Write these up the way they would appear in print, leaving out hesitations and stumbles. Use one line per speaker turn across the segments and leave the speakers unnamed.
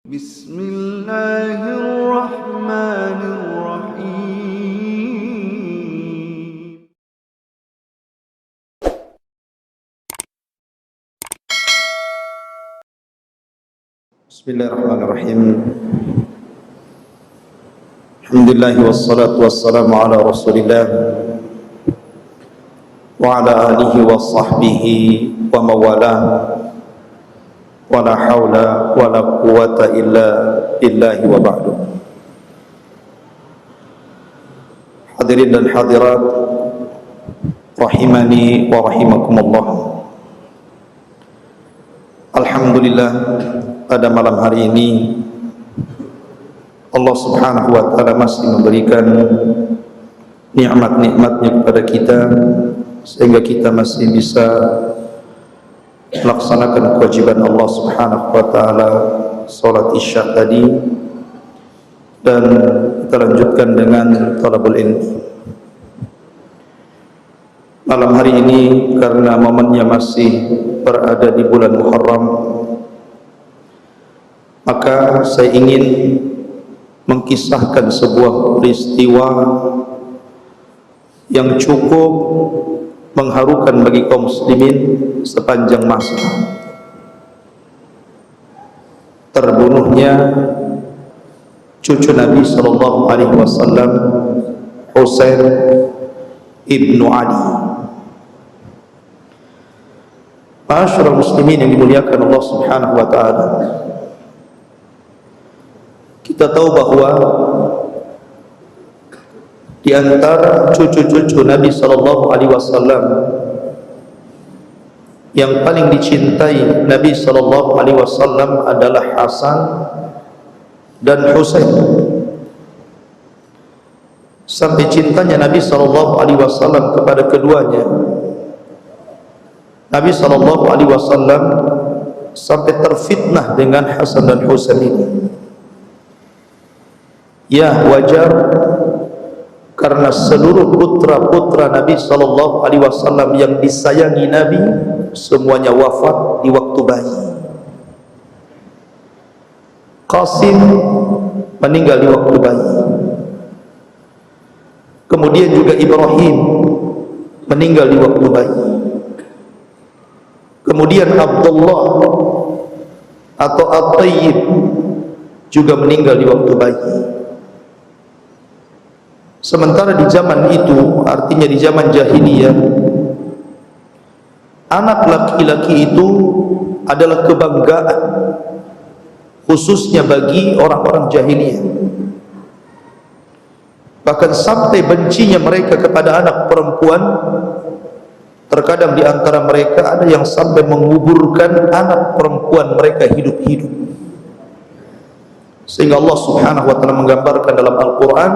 Bismillahirrahmanirrahim.
Bismillahirrahmanirrahim. Alhamdulillah wassalatu wassalamu ala Rasulillah wa ala alihi wa sahbihi wa mawalah. Wala hawla wala quwata illa billahi wa ba'du. Hadirin dan hadirat rahimani wa rahimakumullah. Alhamdulillah, pada malam hari ini Allah subhanahu wa ta'ala masih memberikan nikmat-nikmatnya kepada kita sehingga kita masih bisa melaksanakan kewajiban Allah subhanahu wa ta'ala salat isya tadi, dan kita lanjutkan dengan talabul ilmi. Malam hari ini karena momennya masih berada di bulan Muharram, maka saya ingin mengkisahkan sebuah peristiwa yang cukup mengharukan bagi kaum muslimin sepanjang masa. Terbunuhnya cucu Nabi sallallahu alaihi wasallam, Husain ibnu Ali. Ma'asyiral muslimin yang dimuliakan Allah subhanahu wa ta'ala, kita tahu bahwa di antara cucu-cucu Nabi sallallahu alaihi wasallam yang paling dicintai Nabi sallallahu alaihi wasallam adalah Hasan dan Husain. Sampai cintanya Nabi sallallahu alaihi wasallam kepada keduanya, Nabi sallallahu alaihi wasallam sampai terfitnah dengan Hasan dan Husain ini. Ya, wajar, karena seluruh putra-putra Nabi sallallahu alaihi wasallam yang disayangi Nabi semuanya wafat di waktu bayi. Qasim meninggal di waktu bayi. Kemudian juga Ibrahim meninggal di waktu bayi. Kemudian Abdullah atau At-Tayyib juga meninggal di waktu bayi. Sementara di zaman itu, artinya di zaman jahiliyah, anak laki-laki itu adalah kebanggaan, khususnya bagi orang-orang jahiliyah. Bahkan sampai bencinya mereka kepada anak perempuan, terkadang di antara mereka ada yang sampai menguburkan anak perempuan mereka hidup-hidup. Sehingga Allah subhanahu wa ta'ala menggambarkan dalam Al-Quran,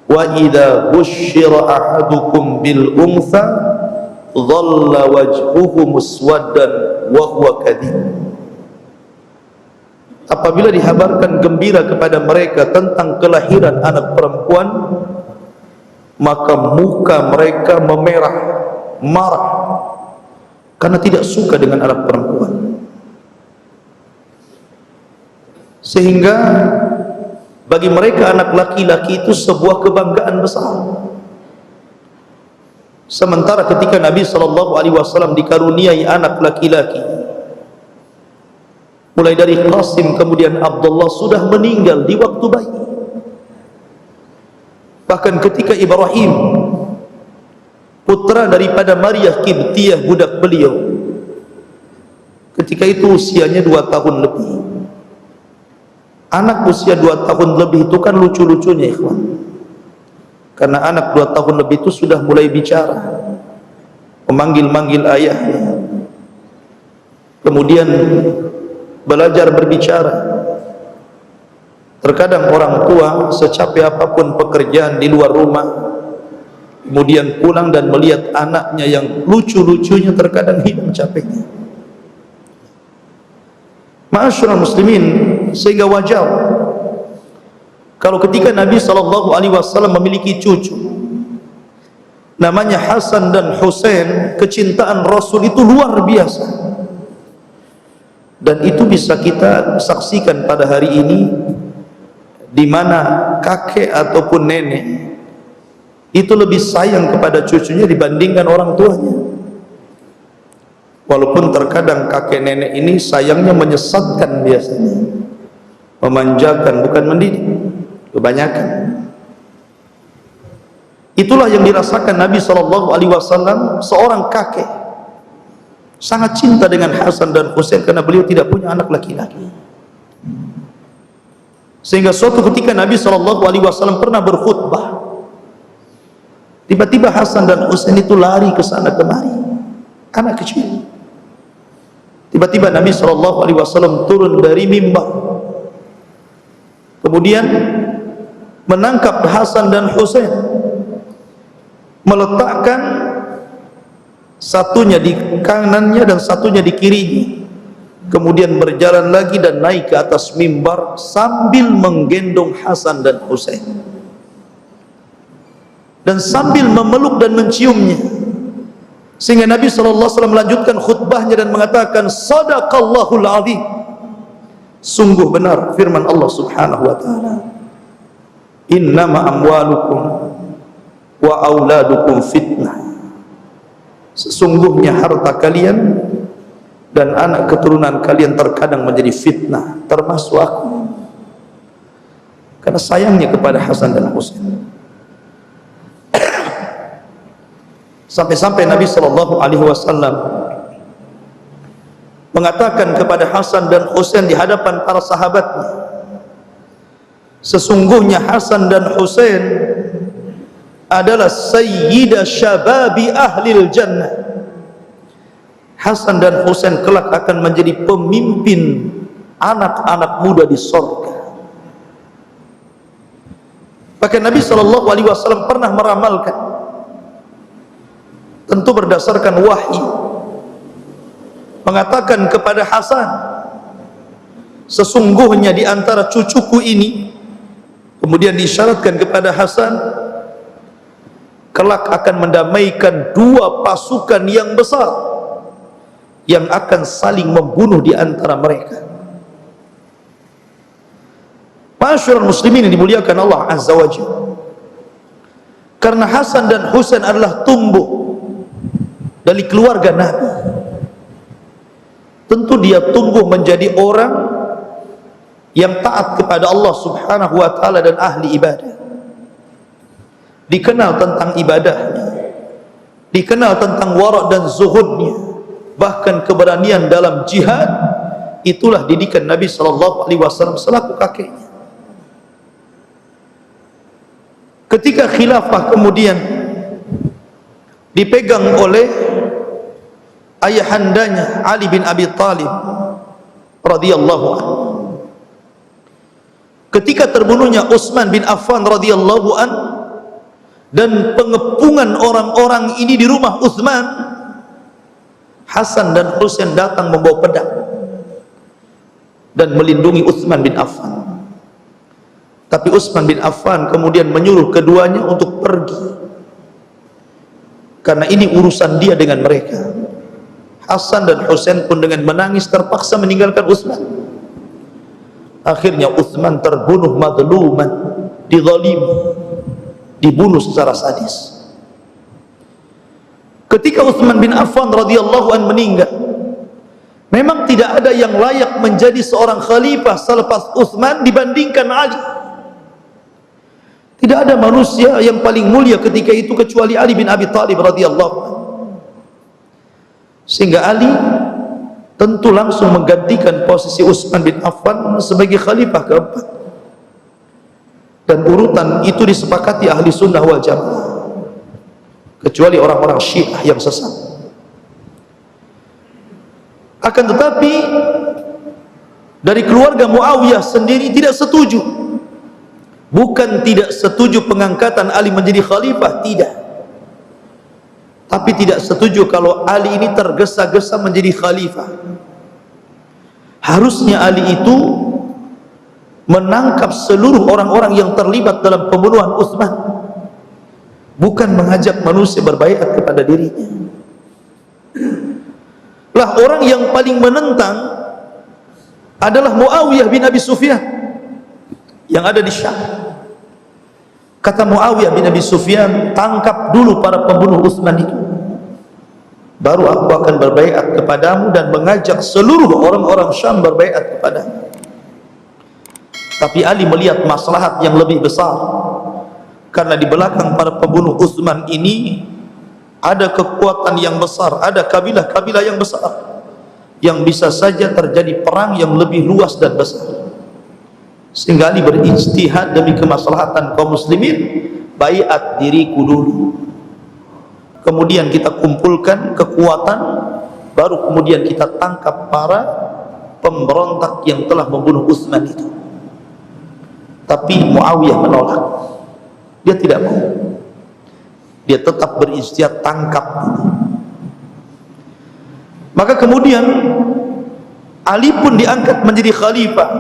wa idza busyira ahadukum bil untha dhalla wajhuhu muswaddan wa huwa kadhib. Apabila dihabarkan gembira kepada mereka tentang kelahiran anak perempuan, maka muka mereka memerah, marah, karena tidak suka dengan anak perempuan. Sehingga bagi mereka anak laki-laki itu sebuah kebanggaan besar. Sementara ketika Nabi sallallahu alaihi wasallam dikaruniai anak laki-laki, mulai dari Qasim kemudian Abdullah, sudah meninggal di waktu bayi. Bahkan ketika Ibrahim, putra daripada Maryah Qibtiyah, budak beliau, ketika itu usianya 2 tahun lebih. Anak usia 2 tahun lebih itu kan lucu-lucunya, ikhwan. Karena anak 2 tahun lebih itu sudah mulai bicara, memanggil-manggil ayahnya, kemudian belajar berbicara. Terkadang orang tua secapek apapun pekerjaan di luar rumah, kemudian pulang dan melihat anaknya yang lucu-lucunya, terkadang hilang capeknya. Ma'asyiral muslimin, sehingga wajar kalau ketika Nabi sallallahu alaihi wasallam memiliki cucu namanya Hasan dan Husain, kecintaan Rasul itu luar biasa. Dan itu bisa kita saksikan pada hari ini, di mana kakek ataupun nenek itu lebih sayang kepada cucunya dibandingkan orang tuanya. Walaupun terkadang kakek nenek ini sayangnya menyesatkan, biasanya memanjakan bukan mendidik, kebanyakan. Itulah yang dirasakan Nabi SAW, seorang kakek sangat cinta dengan Hasan dan Husain karena beliau tidak punya anak laki-laki. Sehingga suatu ketika Nabi SAW pernah berkhutbah, tiba-tiba Hasan dan Husain itu lari ke sana kemari, anak kecil. Tiba-tiba Nabi SAW turun dari mimbar, kemudian menangkap Hasan dan Husain, meletakkan satunya di kanannya dan satunya di kirinya, kemudian berjalan lagi dan naik ke atas mimbar sambil menggendong Hasan dan Husain dan sambil memeluk dan menciumnya. Sehingga Nabi SAW melanjutkan khutbahnya dan mengatakan, Sadaqallahul azim, sungguh benar firman Allah Subhanahu wa ta'ala, innama amwalukum wa auladukum fitnah, sesungguhnya harta kalian dan anak keturunan kalian terkadang menjadi fitnah, termasuk aku, karena sayangnya kepada Hasan dan Husain. Sampai-sampai Nabi SAW mengatakan kepada Hasan dan Husain di hadapan para sahabatnya, sesungguhnya Hasan dan Husain adalah sayyida syababi ahlil jannah. Hasan dan Husain kelak akan menjadi pemimpin anak-anak muda di surga. Bahkan Nabi SAW pernah meramalkan, tentu berdasarkan wahyu, mengatakan kepada Hasan, sesungguhnya di antara cucuku ini, kemudian disyaratkan kepada Hasan, kelak akan mendamaikan dua pasukan yang besar yang akan saling membunuh di antara mereka. Masyarul muslimin yang dimuliakan Allah Azza wa Jalla, karena Hasan dan Husain adalah tumbuh dari keluarga Nabi, tentu dia tumbuh menjadi orang yang taat kepada Allah Subhanahu wa ta'ala dan ahli ibadah, dikenal tentang ibadahnya, dikenal tentang wara' dan zuhudnya, bahkan keberanian dalam jihad. Itulah didikan Nabi SAW selaku kakeknya. Ketika khilafah kemudian dipegang oleh ayahandanya Ali bin Abi Thalib radhiyallahu anhu, ketika terbunuhnya Utsman bin Affan radhiyallahu anhu dan pengepungan orang-orang ini di rumah Utsman, Hasan dan Husain datang membawa pedang dan melindungi Utsman bin Affan. Tapi Utsman bin Affan kemudian menyuruh keduanya untuk pergi, karena ini urusan dia dengan mereka. Hasan dan Husain pun dengan menangis terpaksa meninggalkan Utsman. Akhirnya Utsman terbunuh madluman, dizalimi, dibunuh secara sadis. Ketika Utsman bin Affan radhiyallahu anhu meninggal, memang tidak ada yang layak menjadi seorang khalifah selepas Utsman dibandingkan Ali. Tidak ada manusia yang paling mulia ketika itu kecuali Ali bin Abi Thalib radhiyallahu anhu. Sehingga Ali tentu langsung menggantikan posisi Utsman bin Affan sebagai khalifah keempat, dan urutan itu disepakati ahli sunnah wal jamaah, kecuali orang-orang Syiah yang sesat. Akan tetapi dari keluarga Muawiyah sendiri tidak setuju. Bukan tidak setuju pengangkatan Ali menjadi khalifah, tidak, tapi tidak setuju kalau Ali ini tergesa-gesa menjadi khalifah. Harusnya Ali itu menangkap seluruh orang-orang yang terlibat dalam pembunuhan Utsman, bukan mengajak manusia berbaiat kepada dirinya. Lah orang yang paling menentang adalah Muawiyah bin Abi Sufyan yang ada di Syam. Kata Muawiyah bin Abi Sufyan, tangkap dulu para pembunuh Utsman itu, baru aku akan berbaiat kepadamu dan mengajak seluruh orang-orang Syam berbaiat kepadamu. Tapi Ali melihat maslahat yang lebih besar, karena di belakang para pembunuh Utsman ini ada kekuatan yang besar, ada kabilah-kabilah yang besar yang bisa saja terjadi perang yang lebih luas dan besar. Sehingga Ali berijtihad demi kemaslahatan kaum muslimin, baiat diriku dulu, kemudian kita kumpulkan kekuatan, baru kemudian kita tangkap para pemberontak yang telah membunuh Utsman itu. Tapi Muawiyah menolak, dia tidak mau, dia tetap berijtihad tangkap. Maka kemudian Ali pun diangkat menjadi khalifah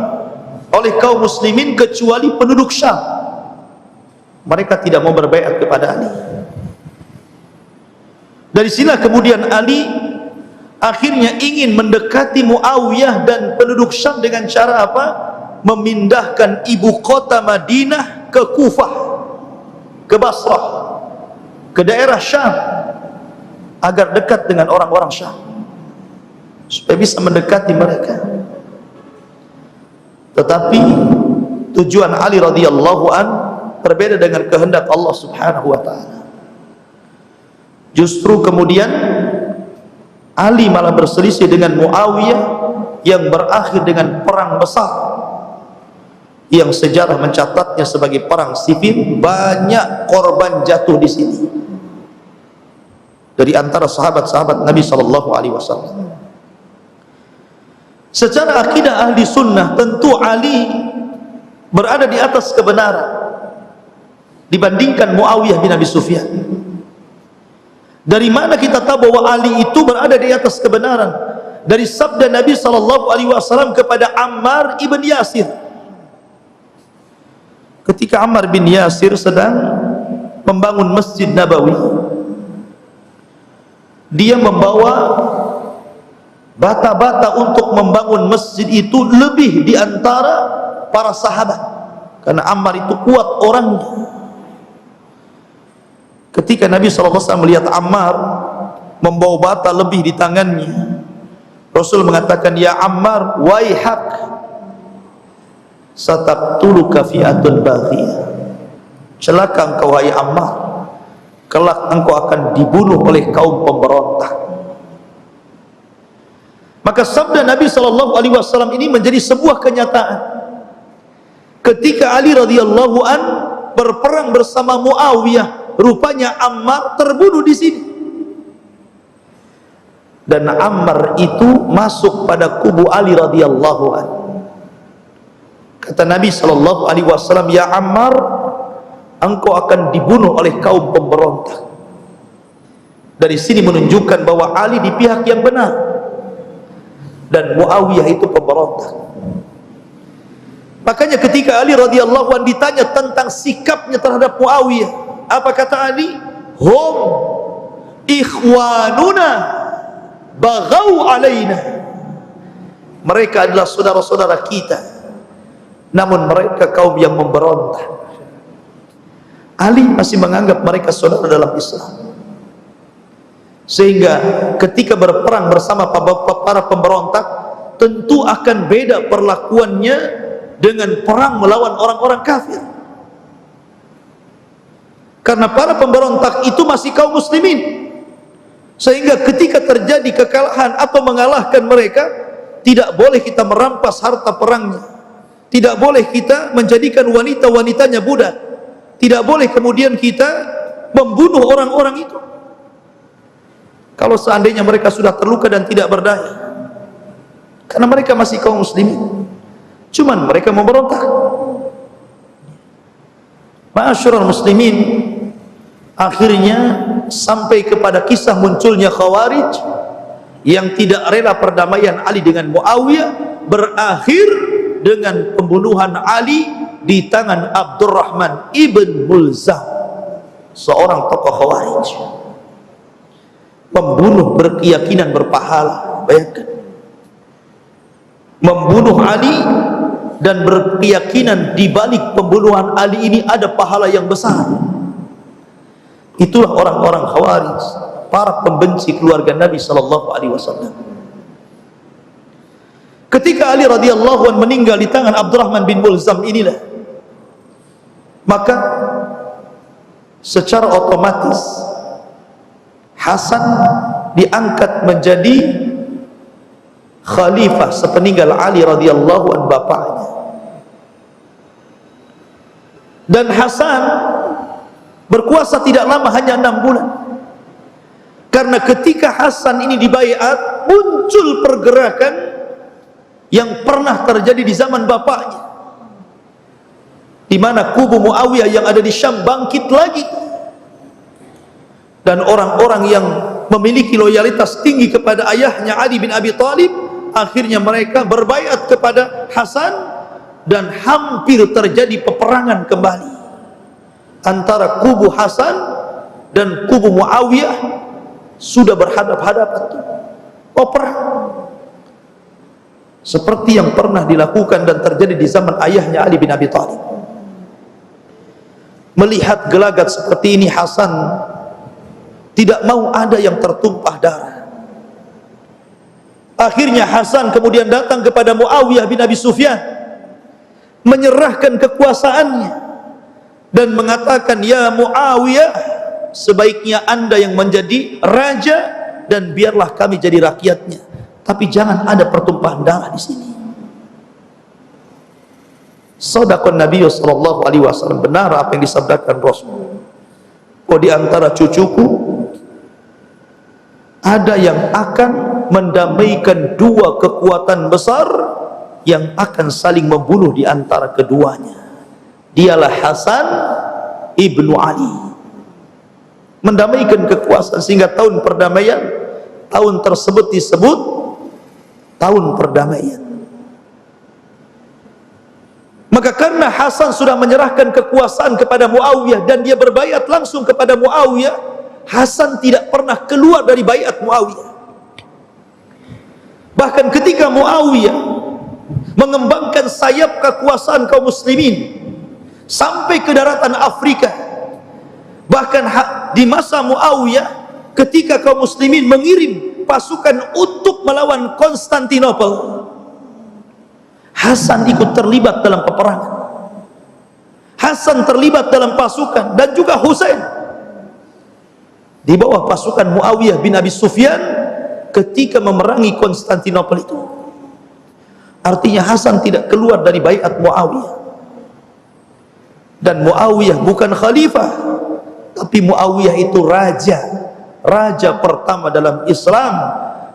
oleh kaum muslimin kecuali penduduk Syam. Mereka tidak mau berbaiat kepada Ali. Dari sinilah kemudian Ali akhirnya ingin mendekati Muawiyah dan penduduk Syam dengan cara apa? Memindahkan ibu kota Madinah ke Kufah, ke Basrah, ke daerah Syam, agar dekat dengan orang-orang Syam, supaya bisa mendekati mereka. Tetapi tujuan Ali radhiyallahu an berbeda dengan kehendak Allah subhanahu wa ta'ala. Justru kemudian Ali malah berselisih dengan Muawiyah yang berakhir dengan perang besar yang sejarah mencatatnya sebagai perang sifil. Banyak korban jatuh di sini dari antara sahabat-sahabat Nabi sallallahu alaihi wasallam. Secara akidah ahli sunnah, tentu Ali berada di atas kebenaran dibandingkan Muawiyah bin Abi Sufyan. Dari mana kita tahu bahwa Ali itu berada di atas kebenaran? Dari sabda Nabi sallallahu alaihi wasallam kepada Ammar ibn Yasir. Ketika Ammar bin Yasir sedang membangun Masjid Nabawi, dia membawa bata-bata untuk membangun masjid itu lebih di antara para sahabat, karena Ammar itu kuat orangnya. Ketika Nabi SAW melihat Ammar membawa bata lebih di tangannya, Rasul mengatakan, ya Ammar, waihak, sataqtuluka fi'atun baghiyah, celaka engkau wahai Ammar, kelak engkau akan dibunuh oleh kaum pemberontak. Maka sabda Nabi SAW ini menjadi sebuah kenyataan. Ketika Ali radhiyallahu an berperang bersama Muawiyah, rupanya Ammar terbunuh di sini. Dan Ammar itu masuk pada kubu Ali radhiyallahu an. Kata Nabi SAW, ya Ammar, engkau akan dibunuh oleh kaum pemberontak. Dari sini menunjukkan bahwa Ali di pihak yang benar dan Muawiyah itu pemberontak. Makanya ketika Ali radhiyallahu anhu ditanya tentang sikapnya terhadap Muawiyah, apa kata Ali? Hum ikhwanuna baghau alaina. Mereka adalah saudara-saudara kita, namun mereka kaum yang memberontak. Ali masih menganggap mereka saudara dalam Islam. Sehingga ketika berperang bersama para pemberontak, tentu akan beda perlakuannya dengan perang melawan orang-orang kafir. Karena para pemberontak itu masih kaum muslimin. Sehingga ketika terjadi kekalahan atau mengalahkan mereka, tidak boleh kita merampas harta perangnya, tidak boleh kita menjadikan wanita-wanitanya budak, tidak boleh kemudian kita membunuh orang-orang itu kalau seandainya mereka sudah terluka dan tidak berdaya, karena mereka masih kaum muslimin, cuman mereka memberontak. Ma'asyiral muslimin, akhirnya sampai kepada kisah munculnya Khawarij yang tidak rela perdamaian Ali dengan Muawiyah, berakhir dengan pembunuhan Ali di tangan Abdurrahman ibn Mulzam, seorang tokoh Khawarij, pembunuh berkeyakinan berpahala. Bayangkan, membunuh Ali dan berkeyakinan di balik pembunuhan Ali ini ada pahala yang besar. Itulah orang-orang Khawarij, para pembenci keluarga Nabi sallallahu alaihi wasallam. Ketika Ali radhiyallahu anhu meninggal di tangan Abdurrahman bin Mulzam inilah, maka secara otomatis Hasan diangkat menjadi khalifah sepeninggal Ali radhiyallahu anhu bapaknya. Dan Hasan berkuasa tidak lama, hanya 6 bulan. Karena ketika Hasan ini dibaiat, muncul pergerakan yang pernah terjadi di zaman bapaknya, di mana kubu Muawiyah yang ada di Syam bangkit lagi, dan orang-orang yang memiliki loyalitas tinggi kepada ayahnya Ali bin Abi Thalib, akhirnya mereka berbaiat kepada Hasan, dan hampir terjadi peperangan kembali antara kubu Hasan dan kubu Muawiyah. Sudah berhadap-hadapan tuh, perang seperti yang pernah dilakukan dan terjadi di zaman ayahnya Ali bin Abi Thalib. Melihat gelagat seperti ini, Hasan tidak mau ada yang tertumpah darah. Akhirnya Hasan kemudian datang kepada Muawiyah bin Abi Sufyan, menyerahkan kekuasaannya dan mengatakan, "Ya Muawiyah, sebaiknya Anda yang menjadi raja dan biarlah kami jadi rakyatnya, tapi jangan ada pertumpahan darah di sini." Shadaqan Nabi sallallahu alaihi wasallam, benar apa yang disabdakan Rasul. Oh, di antara cucuku ada yang akan mendamaikan dua kekuatan besar yang akan saling membunuh di antara keduanya. Dialah Hasan ibnu Ali. Mendamaikan kekuasaan sehingga tahun perdamaian, tahun tersebut disebut tahun perdamaian. Maka karena Hasan sudah menyerahkan kekuasaan kepada Muawiyah dan dia berbaiat langsung kepada Muawiyah, Hasan tidak pernah keluar dari baiat Muawiyah. Bahkan ketika Muawiyah mengembangkan sayap kekuasaan kaum muslimin sampai ke daratan Afrika, bahkan di masa Muawiyah ketika kaum muslimin mengirim pasukan untuk melawan Konstantinopel, Hasan ikut terlibat dalam peperangan. Hasan terlibat dalam pasukan, dan juga Husain di bawah pasukan Muawiyah bin Abi Sufyan ketika memerangi Konstantinopel itu. Artinya Hasan tidak keluar dari baiat Muawiyah. Dan Muawiyah bukan khalifah, tapi Muawiyah itu raja pertama dalam Islam,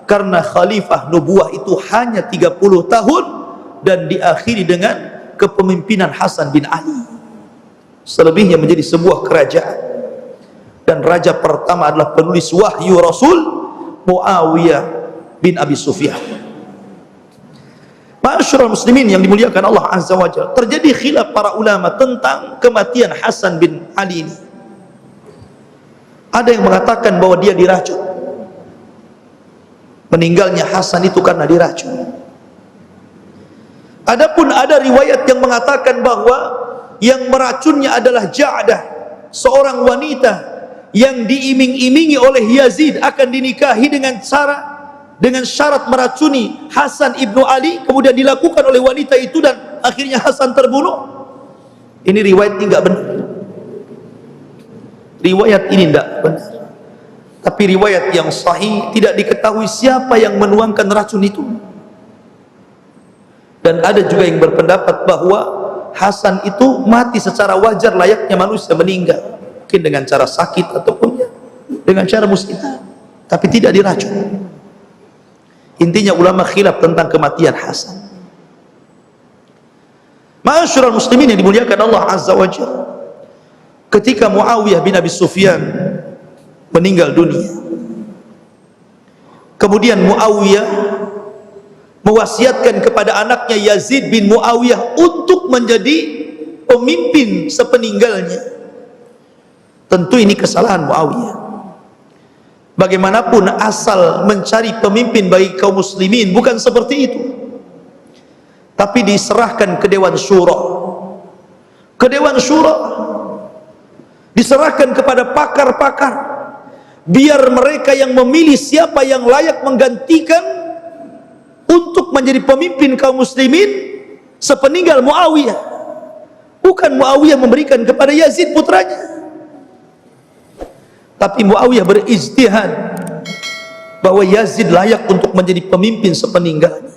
karena khalifah nubuwah itu hanya 30 tahun dan diakhiri dengan kepemimpinan Hasan bin Ali. Selebihnya menjadi sebuah kerajaan, dan raja pertama adalah penulis wahyu Rasul, Muawiyah bin Abi Sufyan. Ma'asyiral muslimin yang dimuliakan Allah Azza wa Jalla, terjadi khilaf para ulama tentang kematian Hasan bin Ali ini. Ada yang mengatakan bahwa dia diracun. Meninggalnya Hasan itu karena diracun. Adapun ada riwayat yang mengatakan bahwa yang meracunnya adalah Ja'dah, seorang wanita yang diiming-imingi oleh Yazid akan dinikahi dengan syarat meracuni Hasan ibnu Ali, kemudian dilakukan oleh wanita itu dan akhirnya Hasan terbunuh. Ini riwayat ini enggak benar. Riwayat ini tidak benar. Tapi riwayat yang sahih tidak diketahui siapa yang menuangkan racun itu. Dan ada juga yang berpendapat bahwa Hasan itu mati secara wajar layaknya manusia meninggal, mungkin dengan cara sakit ataupun dengan cara musnah, tapi tidak diracun. Intinya ulama khilaf tentang kematian Hasan. Ma'asyiral muslimin yang dimuliakan Allah Azza wa Jalla, ketika Muawiyah bin Abi Sufyan meninggal dunia, kemudian Muawiyah mewasiatkan kepada anaknya Yazid bin Muawiyah untuk menjadi pemimpin sepeninggalnya. Tentu ini kesalahan Muawiyah. Bagaimanapun asal mencari pemimpin bagi kaum muslimin bukan seperti itu. tapi diserahkan ke Dewan Syura. Ke Dewan Syura diserahkan kepada pakar-pakar, biar mereka yang memilih siapa yang layak menggantikan untuk menjadi pemimpin kaum muslimin sepeninggal Muawiyah. Bukan Muawiyah memberikan kepada Yazid putranya, tapi Muawiyah berijtihad bahwa Yazid layak untuk menjadi pemimpin sepeninggalnya.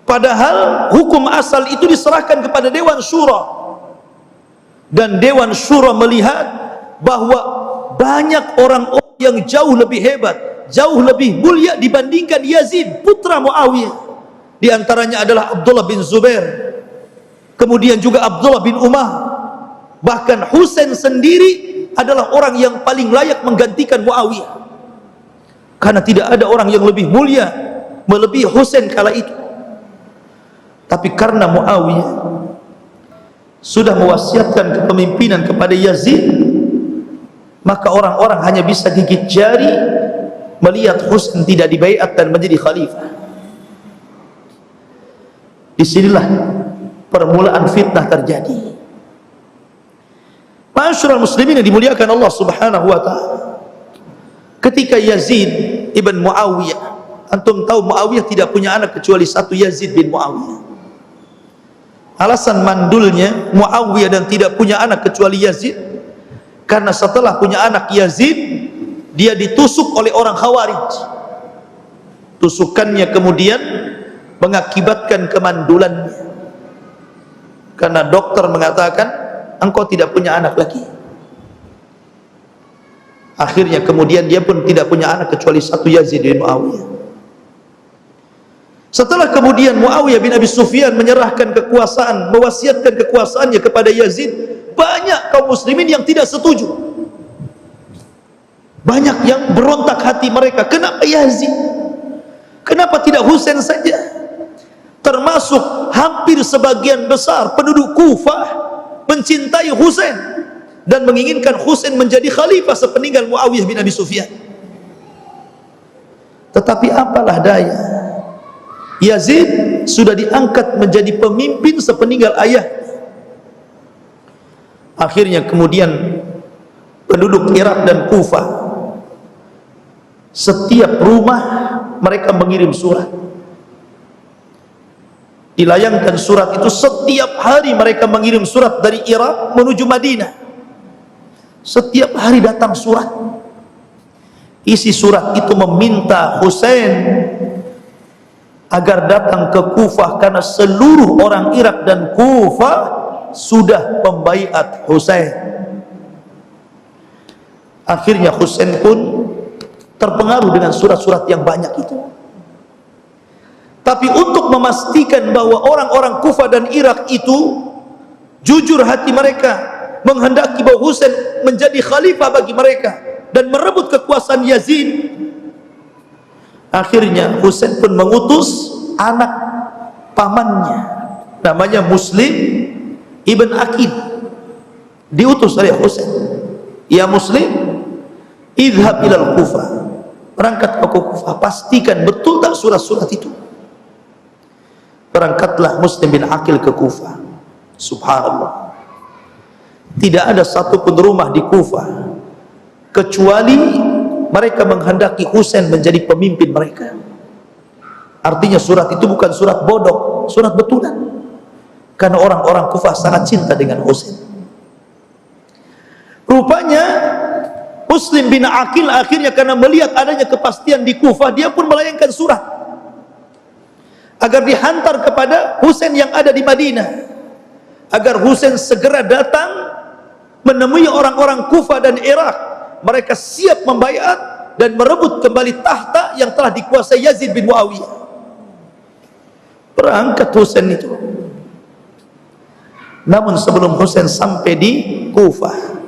Padahal hukum asal itu diserahkan kepada Dewan Syura, dan Dewan Syura melihat bahwa banyak orang yang jauh lebih hebat, jauh lebih mulia dibandingkan Yazid putra Muawiyah. Di antaranya adalah Abdullah bin Zubair, kemudian juga Abdullah bin Umar, bahkan Husain sendiri adalah orang yang paling layak menggantikan Muawiyah, karena tidak ada orang yang lebih mulia melebihi Husain kala itu. Tapi karena Muawiyah sudah mewasiatkan kepemimpinan kepada Yazid, maka orang-orang hanya bisa gigit jari melihat Husain tidak dibaiat dan menjadi khalifah. Disinilah permulaan fitnah terjadi. Ma'asyiral muslimin yang dimuliakan Allah Subhanahu wa taala, ketika Yazid ibn Muawiyah, antum tahu Muawiyah tidak punya anak kecuali satu, Yazid bin Muawiyah. Alasan mandulnya Muawiyah dan tidak punya anak kecuali Yazid, karena setelah punya anak Yazid, dia ditusuk oleh orang Khawarij. Tusukannya kemudian mengakibatkan kemandulannya, karena dokter mengatakan engkau tidak punya anak lagi. Akhirnya kemudian dia pun tidak punya anak kecuali satu, Yazid bin Muawiyah. Setelah kemudian Muawiyah bin Abi Sufyan menyerahkan kekuasaan, mewasiatkan kekuasaannya kepada Yazid, banyak kaum muslimin yang tidak setuju. Banyak yang berontak hati mereka, kenapa Yazid? Kenapa tidak Husain saja? Termasuk hampir sebagian besar penduduk Kufah mencintai Husain dan menginginkan Husain menjadi khalifah sepeninggal Muawiyah bin Abi Sufyan. Tetapi apalah daya, Yazid sudah diangkat menjadi pemimpin sepeninggal ayah. Akhirnya kemudian penduduk Irak dan Kufah, setiap rumah mereka mengirim surat. Dilayangkan surat itu, setiap hari mereka mengirim surat dari Irak menuju Madinah. Setiap hari datang surat. Isi surat itu meminta Husain agar datang ke Kufah, karena seluruh orang Irak dan Kufah sudah membaiat Husain. Akhirnya Husain pun terpengaruh dengan surat-surat yang banyak itu. Tapi untuk memastikan bahwa orang-orang Kufah dan Irak itu jujur hati mereka, menghendaki bahwa Husain menjadi khalifah bagi mereka dan merebut kekuasaan Yazid, akhirnya Husain pun mengutus anak pamannya, namanya Muslim ibn Aqil. Diutus oleh Husain, ya Muslim, idhab ilal Kufah, berangkat ke Kufah, pastikan betul tak surat-surat itu. Berangkatlah Muslim bin Aqil ke Kufah. Subhanallah, tidak ada satupun rumah di Kufah kecuali mereka menghendaki Husain menjadi pemimpin mereka. Artinya surat itu bukan surat bodoh, surat betulan, karena orang-orang Kufah sangat cinta dengan Husain. Rupanya Muslim bin Aqil akhirnya karena melihat adanya kepastian di Kufah, dia pun melayangkan surat agar dihantar kepada Husain yang ada di Madinah, agar Husain segera datang menemui orang-orang Kufah dan Irak. Mereka siap membaiat dan merebut kembali tahta yang telah dikuasai Yazid bin Muawiyah. Berangkat Husain itu. Namun sebelum Husain sampai di Kufah,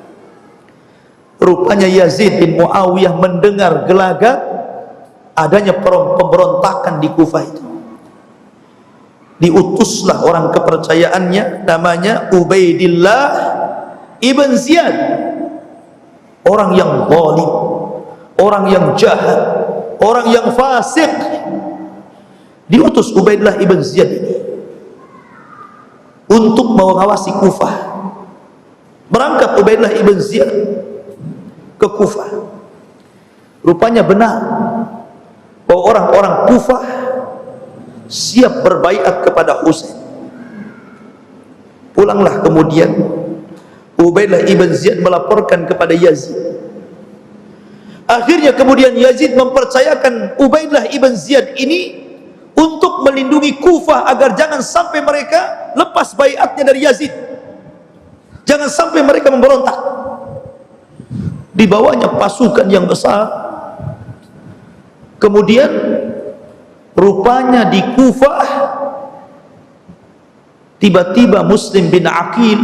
rupanya Yazid bin Muawiyah mendengar gelagat adanya pemberontakan di Kufah itu. Diutuslah orang kepercayaannya, namanya Ubaidillah ibn Ziyad, orang yang zalim, orang yang jahat, orang yang fasik. diutus Ubaidillah ibn Ziyad ini untuk mengawasi Kufah. Berangkat Ubaidillah ibn Ziyad ke Kufah. Rupanya benar bahwa orang-orang Kufah siap berbaiat kepada Husain. Pulanglah kemudian Ubaidillah ibn Ziyad melaporkan kepada Yazid. Akhirnya kemudian Yazid mempercayakan Ubaidillah ibn Ziyad ini untuk melindungi Kufah agar jangan sampai mereka lepas baiatnya dari Yazid, jangan sampai mereka memberontak. Dibawanya pasukan yang besar. Kemudian rupanya di Kufah tiba-tiba Muslim bin Aqil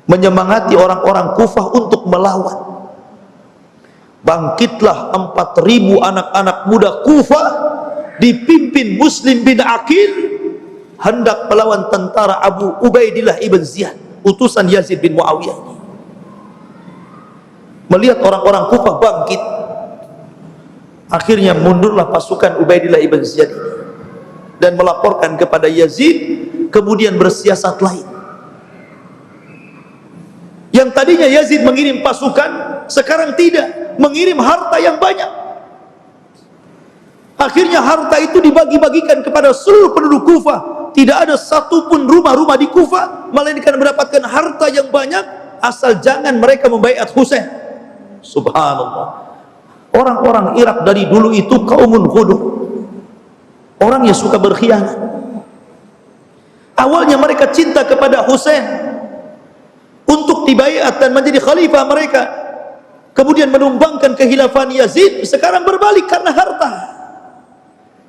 menyemangati orang-orang Kufah untuk melawan. Bangkitlah 4.000 anak-anak muda Kufah dipimpin Muslim bin Aqil hendak melawan tentara Abu Ubaidillah ibn Ziyad, utusan Yazid bin Muawiyah ini. Melihat orang-orang Kufah bangkit, akhirnya mundurlah pasukan Ubaidillah ibn Ziyad ini dan melaporkan kepada Yazid, kemudian bersiasat lain. Yang tadinya Yazid mengirim pasukan, sekarang tidak, mengirim harta yang banyak. Akhirnya harta itu dibagi-bagikan kepada seluruh penduduk Kufah. Tidak ada satupun rumah-rumah di Kufah melainkan mendapatkan harta yang banyak, asal jangan mereka membaiat Husain. Subhanallah. Orang-orang Irak dari dulu itu kaumun ghudur, orang yang suka berkhianat. Awalnya mereka cinta kepada Husain untuk dibaiat dan menjadi khalifah mereka, kemudian menumbangkan kekhilafan Yazid. Sekarang berbalik karena harta.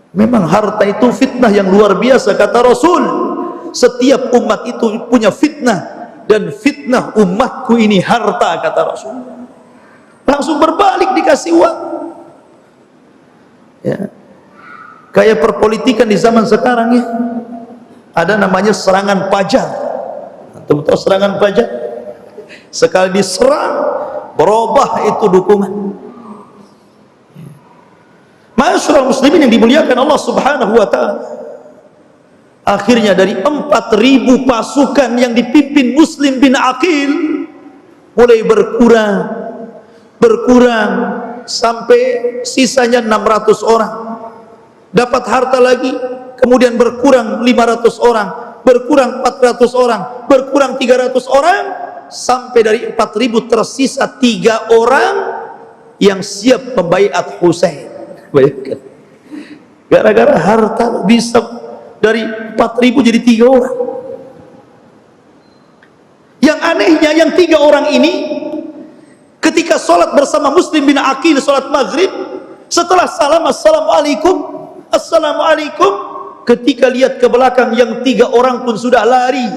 Memang harta itu fitnah yang luar biasa, kata Rasul. Setiap umat itu punya fitnah, dan fitnah umatku ini harta, kata Rasul. Langsung berbalik, dikasih uang. Ya. Kayak perpolitikan di zaman sekarang ya. Ada namanya serangan pajar. Tahu serangan pajar? Sekali diserang, berubah itu dukungan. Ma'asyiral muslimin yang dimuliakan Allah Subhanahu wa taala. Akhirnya dari 4.000 pasukan yang dipimpin Muslim bin Aqil mulai berkurang sampai sisanya 600 orang. Dapat harta lagi, kemudian berkurang 500 orang, berkurang 400 orang, berkurang 300 orang, sampai dari 4.000 tersisa 3 orang yang siap membaiat Husain. Bayangkan, gara-gara harta bisa dari 4.000 jadi 3 orang. Yang anehnya, yang 3 orang ini ketika sholat bersama Muslim bin Aqil, sholat maghrib, setelah salam assalamualaikum, assalamualaikum, ketika lihat ke belakang yang 3 orang pun sudah lari,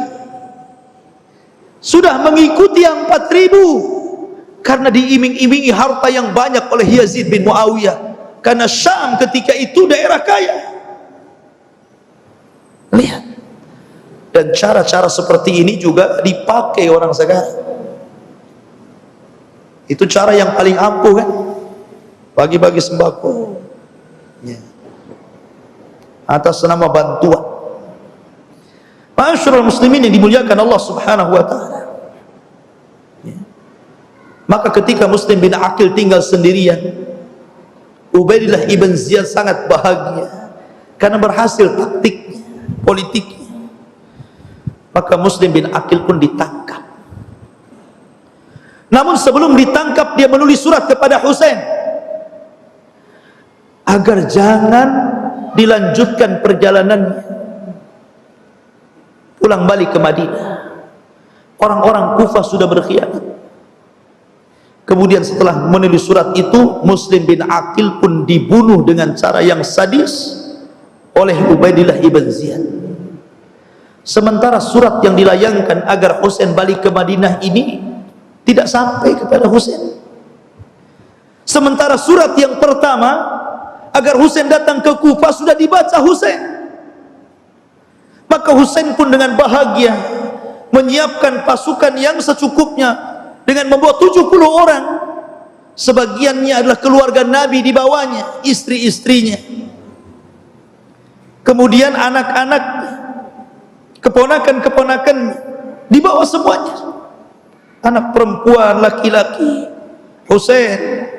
sudah mengikuti yang 4.000, karena diiming-imingi harta yang banyak oleh Yazid bin Muawiyah. Karena Syam ketika itu daerah kaya. Lihat. Dan cara-cara seperti ini juga dipakai orang sekarang. Itu cara yang paling ampuh kan? Bagi-bagi sembako ya, atas nama bantuan. Ma'asyiral muslimin yang dimuliakan Allah Subhanahu wa taala ya. Maka ketika Muslim bin Aqil tinggal sendirian, Ubaidillah ibn Ziyad sangat bahagia karena berhasil taktiknya, politiknya. Maka Muslim bin Aqil pun ditangkap. Namun sebelum ditangkap, dia menulis surat kepada Husain agar jangan dilanjutkan perjalanannya, pulang balik ke Madinah. Orang-orang Kufah sudah berkhianat. Kemudian setelah menulis surat itu, Muslim bin Aqil pun dibunuh dengan cara yang sadis oleh Ubaidillah ibn Ziyad. Sementara surat yang dilayangkan agar Husain balik ke Madinah ini tidak sampai kepada Husain. Sementara surat yang pertama agar Husain datang ke Kufah sudah dibaca Husain. Maka Husain pun dengan bahagia menyiapkan pasukan yang secukupnya dengan membawa 70 orang. Sebagiannya adalah keluarga Nabi di bawahnya, istri-istrinya. kemudian anak-anak, keponakan-keponakan dibawa semuanya, anak perempuan, laki-laki, Husain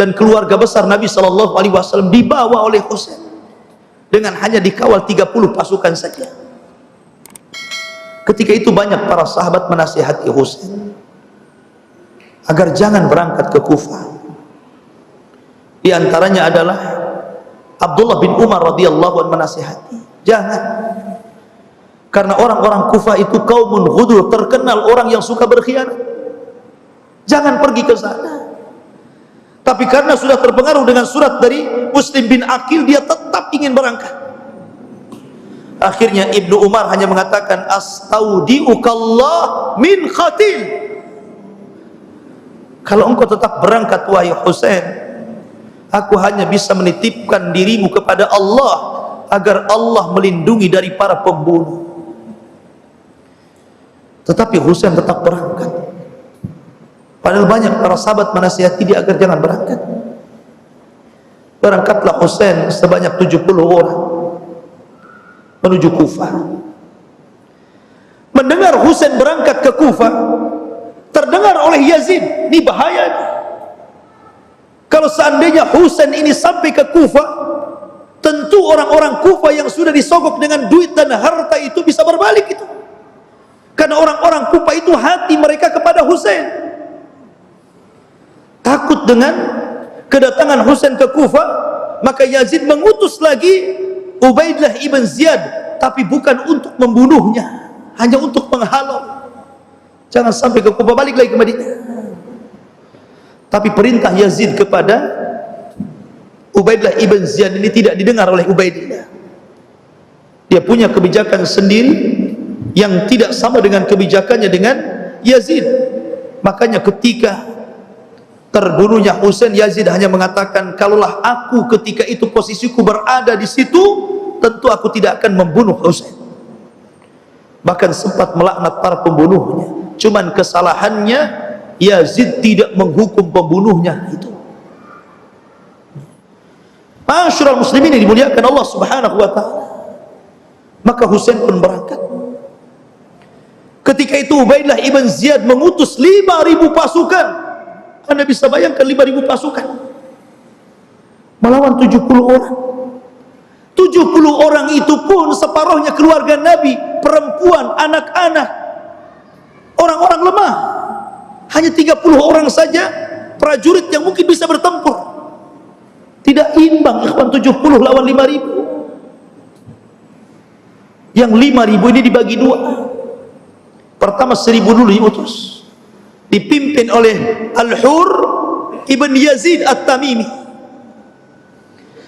dan keluarga besar Nabi SAW dibawa oleh Husain dengan hanya dikawal 30 pasukan saja. Ketika itu banyak para sahabat menasihati Husain agar jangan berangkat ke Kufah. Di antaranya adalah Abdullah bin Umar radhiyallahu anhu menasihati, jangan, karena orang-orang Kufah itu kaumun ghudur, terkenal orang yang suka berkhianat, jangan pergi ke sana. Tapi karena sudah terpengaruh dengan surat dari Muslim bin Aqil, dia tetap ingin berangkat. Akhirnya Ibnu Umar hanya mengatakan, astaudiukallah min khatil, kalau engkau tetap berangkat wahai Husain, aku hanya bisa menitipkan dirimu kepada Allah agar Allah melindungi dari para pembunuh. Tetapi Husain tetap berangkat, padahal banyak para sahabat menasihati dia agar jangan berangkat. Berangkatlah Husain sebanyak 70 orang menuju Kufah. Mendengar Husain berangkat ke Kufah, terdengar oleh Yazid, ini bahaya. Kalau seandainya Husain ini sampai ke Kufah, tentu orang-orang Kufah yang sudah disogok dengan duit dan harta itu bisa berbalik itu. Karena orang-orang Kufah itu hati mereka kepada Husain. Takut dengan kedatangan Husain ke Kufah, maka Yazid mengutus lagi Ubaidillah ibn Ziyad, tapi bukan untuk membunuhnya, hanya untuk menghalau, jangan sampai ke Kufah, balik lagi ke Madinah. Tapi perintah Yazid kepada Ubaidillah ibn Ziyad ini tidak didengar oleh Ubaidillah. Dia punya kebijakan sendiri yang tidak sama dengan kebijakannya dengan Yazid. Makanya ketika terbunuhnya Husain, Yazid hanya mengatakan, kalaulah aku ketika itu posisiku berada di situ, tentu aku tidak akan membunuh Husain. Bahkan sempat melaknat para pembunuhnya. Cuman kesalahannya Yazid tidak menghukum pembunuhnya itu. Ma'asyiral muslimin yang dimuliakan Allah Subhanahu wa taala. Maka Husain pun berangkat. Ketika itu Ubaidillah ibn Ziyad mengutus 5.000 pasukan. Anda bisa bayangkan 5.000 pasukan melawan 70 orang. 70 orang itu pun separuhnya keluarga Nabi, perempuan, anak-anak, orang-orang lemah. Hanya 30 orang saja prajurit yang mungkin bisa bertempur. Tidak imbang ikhwan, 70 lawan 5.000. Yang 5.000 ini dibagi dua. Pertama 1.000 dulu diutus, dipimpin oleh Al-Hur ibn Yazid At-Tamimi.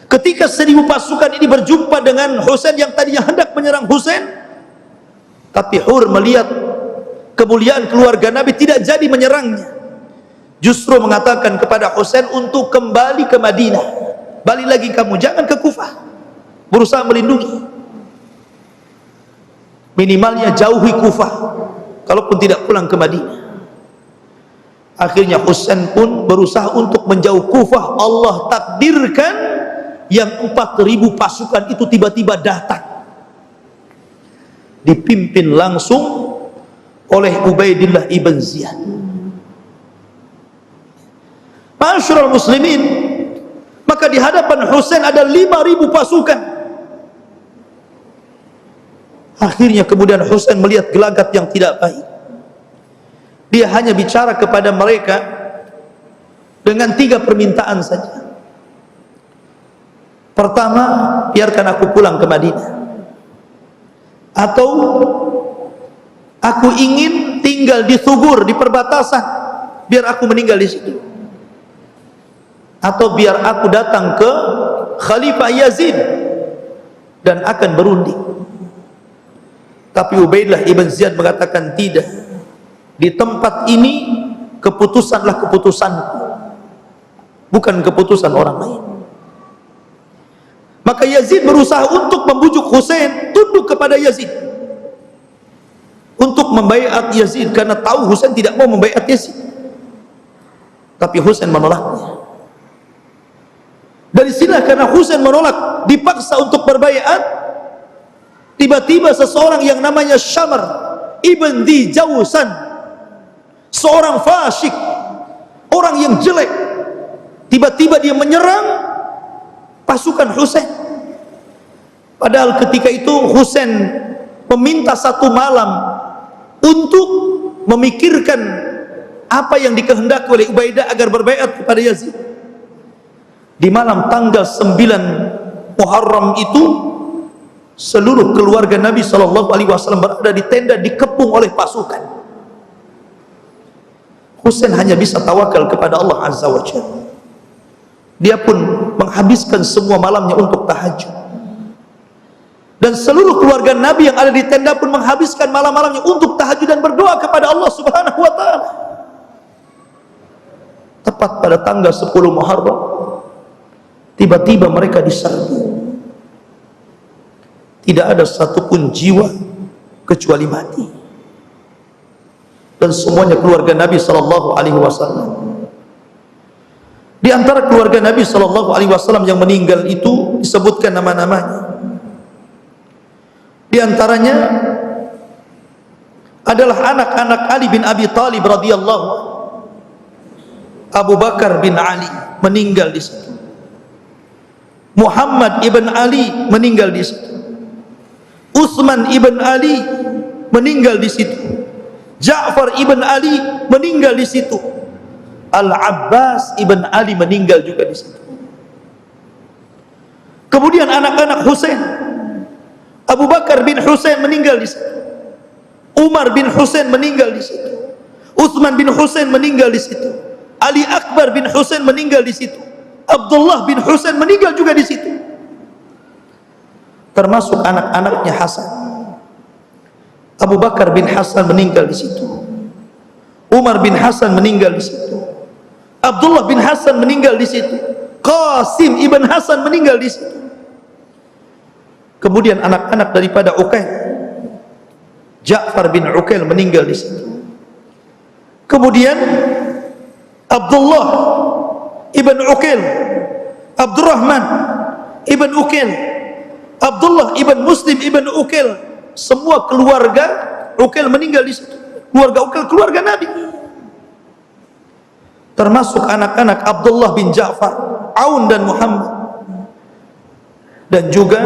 Ketika 1.000 pasukan ini berjumpa dengan Husain yang tadinya hendak menyerang Husain, tapi Hur melihat kemuliaan keluarga Nabi tidak jadi menyerangnya, justru mengatakan kepada Husain untuk kembali ke Madinah, balik lagi kamu, jangan ke Kufah, berusaha melindungi, minimalnya jauhi Kufah, kalaupun tidak pulang ke Madinah. Akhirnya Husain pun berusaha untuk menjauh Kufah. Allah takdirkan yang 4.000 pasukan itu tiba-tiba datang, dipimpin langsung oleh Ubaidillah ibn Ziyad. Ma'asyiral muslimin, maka di hadapan Husain ada 5.000 pasukan. Akhirnya kemudian Husain melihat gelagat yang tidak baik. Dia hanya bicara kepada mereka dengan 3 permintaan saja. Pertama, biarkan aku pulang ke Madinah, atau aku ingin tinggal di Thugur, di perbatasan, biar aku meninggal di situ, atau biar aku datang ke Khalifah Yazid dan akan berunding. Tapi Ubaidillah ibn Ziyad mengatakan, tidak, di tempat ini keputusanlah keputusanku, bukan keputusan orang lain. Maka Yazid berusaha untuk membujuk Husain tunduk kepada Yazid, untuk membaiat Yazid, karena tahu Husain tidak mau membaiat Yazid. Tapi Husain menolaknya. Dari sinilah karena Husain menolak, dipaksa untuk berbaiat, Tiba-tiba seseorang yang namanya Syamr ibn Di Jawsan, seorang fasyik, orang yang jelek, tiba-tiba dia menyerang pasukan Husain. Padahal ketika itu Husain meminta satu malam untuk memikirkan apa yang dikehendaki oleh Ubaidah agar berbaiat kepada Yazid. Di malam tanggal 9 Muharram itu, seluruh keluarga Nabi SAW berada di tenda, dikepung oleh pasukan. Husain hanya bisa tawakal kepada Allah Azza wa Jalla. Dia pun menghabiskan semua malamnya untuk tahajud. Dan seluruh keluarga Nabi yang ada di tenda pun menghabiskan malam-malamnya untuk tahajud dan berdoa kepada Allah Subhanahu wa Ta'ala. Tepat pada tanggal 10 Muharram, tiba-tiba mereka diserbu. Tidak ada satupun jiwa kecuali mati. Dan semuanya keluarga Nabi sallallahu alaihi wasallam. Di antara keluarga Nabi sallallahu alaihi wasallam yang meninggal itu disebutkan nama-namanya. Di antaranya adalah anak-anak Ali bin Abi Thalib radhiyallahu anhu. Abu Bakar bin Ali meninggal di situ. Muhammad ibn Ali meninggal di situ. Utsman ibn Ali meninggal di situ. Ja'far ibn Ali meninggal di situ. Al-Abbas ibn Ali meninggal juga di situ. Kemudian anak-anak Husain, Abu Bakar bin Husain meninggal di situ. Umar bin Husain meninggal di situ. Utsman bin Husain meninggal di situ. Ali Akbar bin Husain meninggal di situ. Abdullah bin Husain meninggal juga di situ. Termasuk anak-anaknya Hasan. Abu Bakar bin Hasan meninggal di situ. Umar bin Hasan meninggal di situ. Abdullah bin Hasan meninggal di situ. Qasim ibn Hasan meninggal di situ. Kemudian anak-anak daripada Uqail, Ja'far bin Uqail meninggal di situ. Kemudian Abdullah ibn Uqail, Abdurrahman ibn Uqail, Abdullah ibn Muslim ibn Uqail, semua keluarga Uqail meninggal di situ. Keluarga Uqail keluarga Nabi. Termasuk anak-anak Abdullah bin Ja'far, Aun dan Muhammad. Dan juga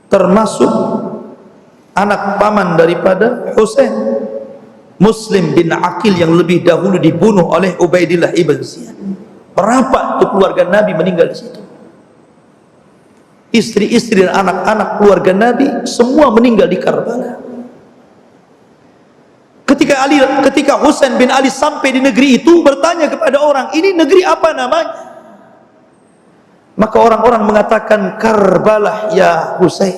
termasuk anak paman daripada Husain, Muslim bin Aqil yang lebih dahulu dibunuh oleh Ubaidillah ibn Ziyad. Berapa itu keluarga Nabi meninggal di situ? Istri-istri dan anak-anak keluarga Nabi semua meninggal di Karbala. Ketika Husain bin Ali sampai di negeri itu, bertanya kepada orang, ini negeri apa namanya? Maka orang-orang mengatakan Karbala ya Husain.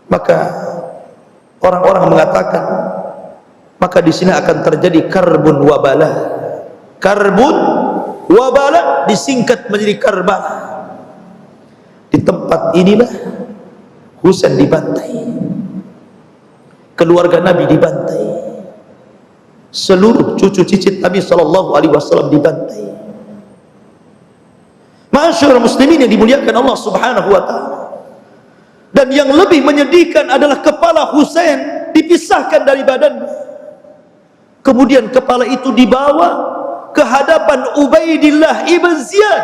Maka orang-orang mengatakan, maka di sini akan terjadi karbun wabala. Karbun wabala disingkat menjadi Karbala. Di tempat inilah Husain dibantai, keluarga Nabi dibantai, seluruh cucu cicit Nabi SAW dibantai. Ma'asyiral muslimin yang dimuliakan Allah Subhanahu wa ta'ala. Dan yang lebih menyedihkan adalah kepala Husain dipisahkan dari badannya. Kemudian kepala itu dibawa ke hadapan Ubaidillah ibn Ziyad.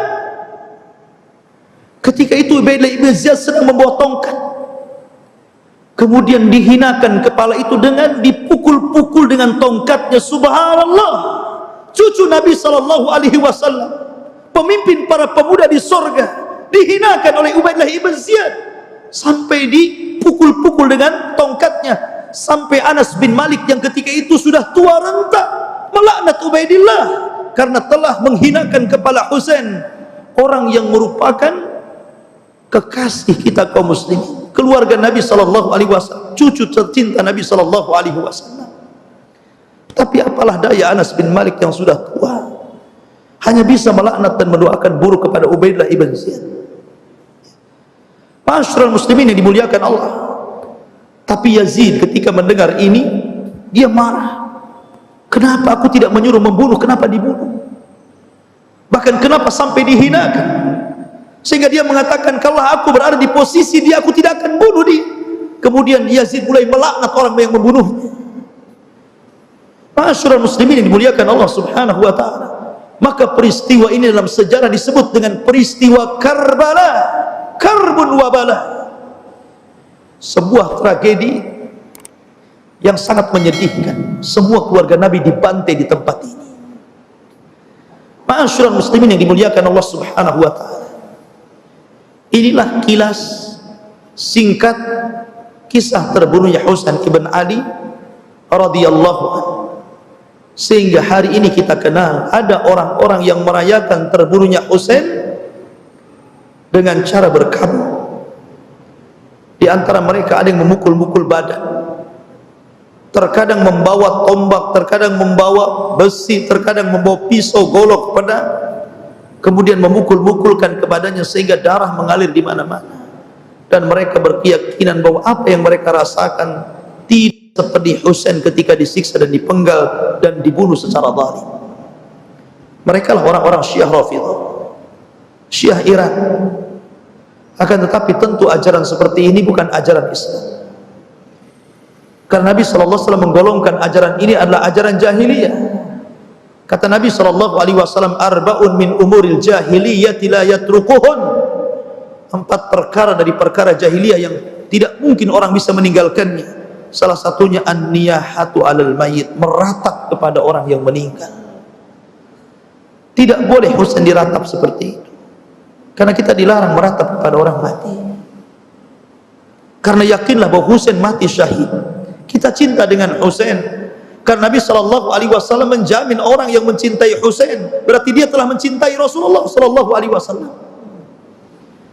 Ketika itu Ubaidillah ibn Ziyad sedang membawa tongkat. Kemudian dihinakan kepala itu dengan dipukul-pukul dengan tongkatnya. Subhanallah. Cucu Nabi SAW, pemimpin para pemuda di sorga, dihinakan oleh Ubaidillah ibn Ziyad sampai dipukul-pukul dengan tongkatnya. Sampai Anas bin Malik yang ketika itu sudah tua renta melaknat Ubaidillah karena telah menghinakan kepala Husain, orang yang merupakan kekasih kita kaum muslimin, keluarga Nabi SAW, cucu tercinta Nabi SAW. Tapi apalah daya Anas bin Malik yang sudah tua, hanya bisa melaknat dan mendoakan buruk kepada Ubaidillah ibn Ziyad. Ma'asyiral muslimin yang dimuliakan Allah. Tapi Yazid ketika mendengar ini, dia marah. Kenapa aku tidak menyuruh membunuh? Kenapa dibunuh? Bahkan kenapa sampai dihinakan? Sehingga dia mengatakan, kalau aku berada di posisi dia, aku tidak akan bunuh dia. Kemudian Yazid mulai melaknat orang yang membunuhnya. Ma'asyiral muslimin yang dimuliakan Allah Subhanahu wa taala. Maka peristiwa ini dalam sejarah disebut dengan peristiwa Karbala, karbun wabala. Sebuah tragedi yang sangat menyedihkan. Semua keluarga Nabi dibantai di tempat ini. Ma'asyiral muslimin yang dimuliakan Allah Subhanahu wa taala. Inilah kilas singkat kisah terbunuhnya Husain ibn Ali radhiyallahu anhu. Sehingga hari ini kita kenal ada orang-orang yang merayakan terbunuhnya Husain dengan cara berkabung. Di antara mereka ada yang memukul-mukul badan, terkadang membawa tombak, terkadang membawa besi, terkadang membawa pisau, golok, pedang, kemudian memukul-mukulkan ke badannya sehingga darah mengalir di mana-mana. Dan mereka berkeyakinan bahwa apa yang mereka rasakan tidak seperti Husain ketika disiksa dan dipenggal dan dibunuh secara zalim. Mereka lah orang-orang Syiah Rafidhah, Syiah Iran. Akan tetapi tentu ajaran seperti ini bukan ajaran Islam. Karena Nabi SAW menggolongkan ajaran ini adalah ajaran jahiliyah. Kata Nabi SAW, arba'un min umuril jahiliyati la yatrukuhun. 4 perkara dari perkara jahiliyah yang tidak mungkin orang bisa meninggalkannya. Salah satunya an-niyahatu 'alal mayyit, meratap kepada orang yang meninggal. Tidak boleh Husain diratap seperti itu. Karena kita dilarang meratap kepada orang mati. Karena yakinlah bahwa Husain mati syahid. Kita cinta dengan Husain. Karena Nabi SAW menjamin orang yang mencintai Husain berarti dia telah mencintai Rasulullah SAW.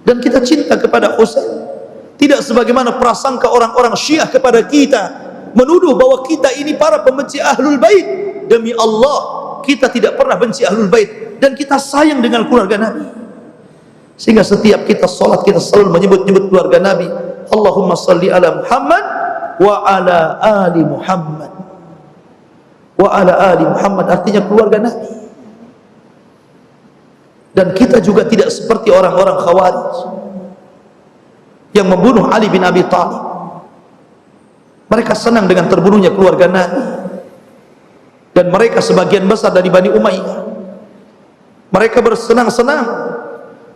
Dan kita cinta kepada Husain. Tidak sebagaimana prasangka orang-orang Syiah kepada kita, menuduh bahwa kita ini para pembenci Ahlul Bait. Demi Allah, kita tidak pernah benci Ahlul Bait dan kita sayang dengan keluarga Nabi. Sehingga setiap kita salat kita selalu menyebut-nyebut keluarga Nabi. Allahumma salli ala Muhammad wa ala ali Muhammad. Wa ala ali Muhammad artinya keluarga Nabi. Dan kita juga tidak seperti orang-orang Khawarij yang membunuh Ali bin Abi Thalib. Mereka senang dengan terbunuhnya keluarga Nabi. Dan mereka sebagian besar dari Bani Umayyah, mereka bersenang-senang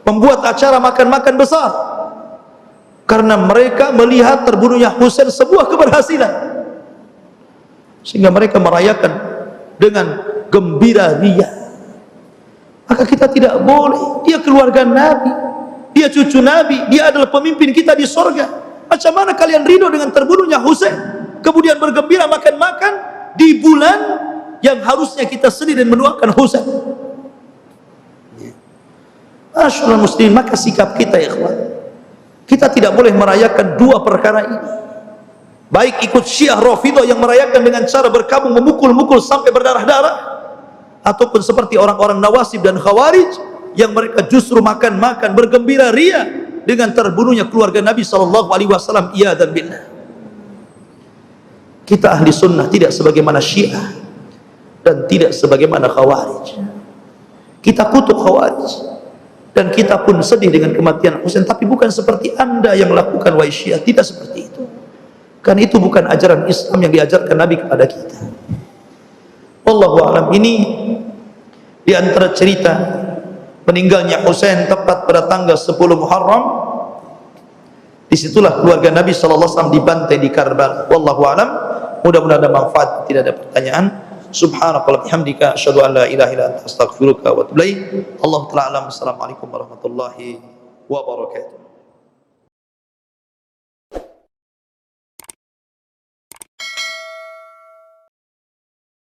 membuat acara makan-makan besar karena mereka melihat terbunuhnya Husain sebuah keberhasilan. Sehingga mereka merayakan dengan gembira ria. Maka kita tidak boleh. Dia keluarga Nabi, dia cucu Nabi, dia adalah pemimpin kita di sorga. Macam mana kalian ridho dengan terbunuhnya Husain, kemudian bergembira makan-makan di bulan yang harusnya kita sedih dan mendoakan Husain? Masyaallah muslimin, maka sikap kita ya ikhwan, kita tidak boleh merayakan dua perkara ini. Baik ikut Syiah Rafidhah yang merayakan dengan cara berkabung, memukul-mukul sampai berdarah-darah, ataupun seperti orang-orang Nawasib dan Khawarij yang mereka justru makan-makan bergembira ria dengan terbunuhnya keluarga Nabi SAW. Iyadzan billah. Kita ahli sunnah tidak sebagaimana Syiah dan tidak sebagaimana Khawarij. Kita kutuk Khawarij dan kita pun sedih dengan kematian Husain, tapi bukan seperti anda yang melakukan wahai Syiah. Tidak seperti itu. Kan itu bukan ajaran Islam yang diajarkan Nabi kepada kita. Wallahu a'lam. Ini di antara cerita meninggalnya Husain tepat pada tanggal 10 Muharram. Disitulah keluarga Nabi SAW dibantai di Karbala. Wallahu a'lam. Mudah-mudahan ada manfaat, tidak ada pertanyaan. Subhanakallah bihamdika asyhadu an la ilaha illa anta astaghfiruka wa atubu ilaik. Allahu ta'ala alam. Assalamualaikum warahmatullahi wabarakatuh.